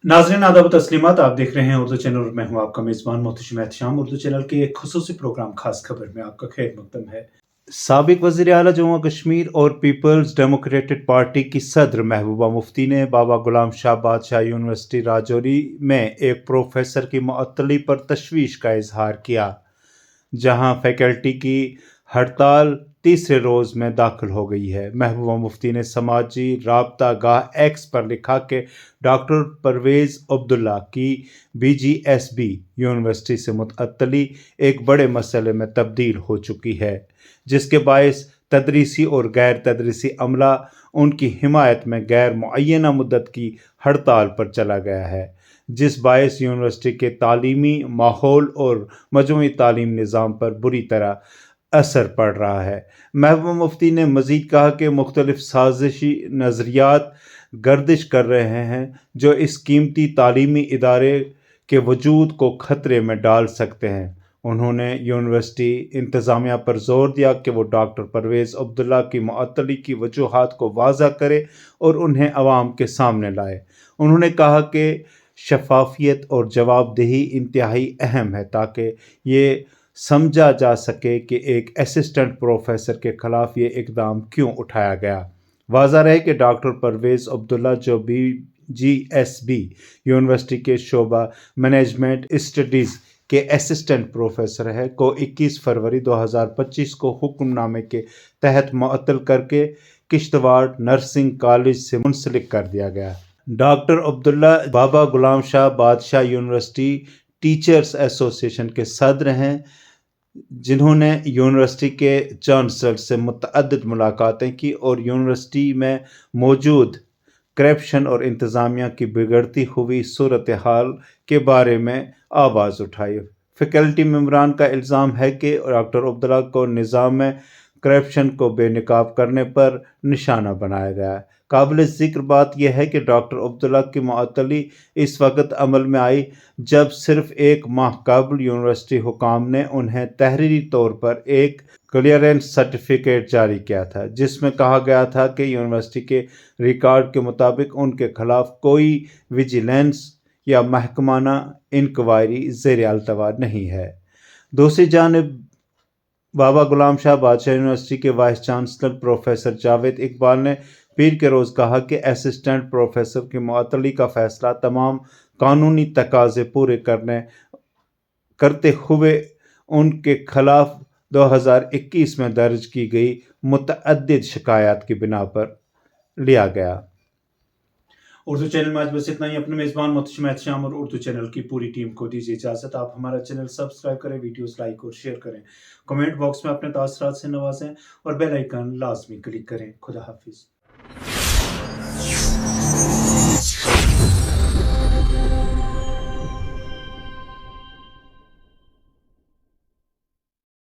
नाज़रीन आदाब तस्लीमात, आप देख रहे हैं उर्दू चैनल और मैं हूं आपका मेज़बान मोहतशिम एहतशाम। उर्दू चैनल के एक खुसूसी प्रोग्राम खास खबर में आपका खैर मकदम है। साबिक वज़ीर आला जम्मू कश्मीर और पीपल्स डेमोक्रेटिक पार्टी की सदर महबूबा मुफ्ती ने बाबा गुलाम शाह बादशाह यूनिवर्सिटी राजौरी में एक प्रोफेसर की मुअत्तली पर तशवीश का इजहार किया, जहां फैकल्टी की हड़ताल तीसरे रोज में दाखिल हो गई है। महबूबा मुफ्ती ने समाजी राबता गाह एक्स पर लिखा कि डॉक्टर परवेज़ अब्दुल्ला की BGSB यूनिवर्सिटी से मुअत्तली एक बड़े मसले में तब्दील हो चुकी है, जिसके बायस तदरीसी और गैर तदरीसी अमला उनकी हिमायत में गैर मुअय्यना मुद्दत की हड़ताल पर चला गया है, जिस बायस यूनिवर्सिटी के तालीमी माहौल और मजमूई तालीम निज़ाम पर बुरी तरह असर पड़ रहा है। महबूबा मुफ्ती ने मज़ीद कहा कि मुख्तलिफ साजिशी नज़रियात गर्दिश कर रहे हैं जो इस कीमती तालीमी इदारे के वजूद को ख़तरे में डाल सकते हैं। उन्होंने यूनिवर्सिटी इंतज़ामिया पर जोर दिया कि वो डॉक्टर परवेज़ अब्दुल्ला की मुअत्तली की वजूहात को वाज़ा करे और उन्हें अवाम के सामने लाए। उन्होंने कहा कि शफाफियत और जवाबदेही इंतहाई अहम है ताकि ये समझा जा सके कि एक असिस्टेंट प्रोफेसर के खिलाफ ये इकदाम क्यों उठाया गया। वाज़ा रहे कि डॉक्टर परवेज़ अब्दुल्ला जो BGSB यूनिवर्सिटी के शोबा मैनेजमेंट स्टडीज़ के असिस्टेंट प्रोफेसर है को 21 फरवरी 2025 को हुक्मनामे के तहत मुअत्तल करके किश्तवाड़ नर्सिंग कॉलेज से मुंसलिक कर दिया गया। डॉक्टर अब्दुल्ला बाबा गुलाम शाह बादशाह यूनिवर्सिटी टीचर्स एसोसिएशन के सदर हैं, जिन्होंने यूनिवर्सिटी के चांसलर से मुतअद्दिद मुलाकातें की और यूनिवर्सिटी में मौजूद करप्शन और इंतज़ामिया की बिगड़ती हुई सूरत हाल के बारे में आवाज़ उठाई। फैकल्टी मेंबरान का इल्ज़ाम है कि डॉक्टर अब्दुल्ला को निज़ाम में करप्शन को बेनकाब करने पर निशाना बनाया गया है। काबिल ज़िक्र बात यह है कि डॉक्टर अब्दुल्ला की मुअत्तली इस वक्त अमल में आई जब सिर्फ एक माह कबल यूनिवर्सिटी हुकाम ने उन्हें तहरीरी तौर पर एक क्लियरेंस सर्टिफिकेट जारी किया था, जिसमें कहा गया था कि यूनिवर्सिटी के रिकॉर्ड के मुताबिक उनके खिलाफ कोई विजिलेंस या महकमाना इंक्वायरी ज़ेर अल्तवा नहीं है। दूसरी जानिब बाबा गुलाम शाह बादशाह यूनिवर्सिटी के vice chancellor professor Javed Iqbal ने पीर के रोज़ कहा कि असिस्टेंट प्रोफेसर की मुअत्तली का फैसला तमाम कानूनी तकाज़े पूरे करते हुए उनके खिलाफ 2021 में दर्ज की गई मुतअद्दिद शिकायत की बिना पर लिया गया। उर्दू चैनल में आज बस इतना ही। अपने मेज़बान मोहतशिम एहतशाम और उर्दू चैनल की पूरी टीम को दीजिए इजाज़त। आप हमारा चैनल सब्सक्राइब करें, वीडियोस लाइक और शेयर करें, कमेंट बॉक्स में अपने तासरात से नवाजें और बेल आइकन लाजमी क्लिक करें। खुदा हाफिज़।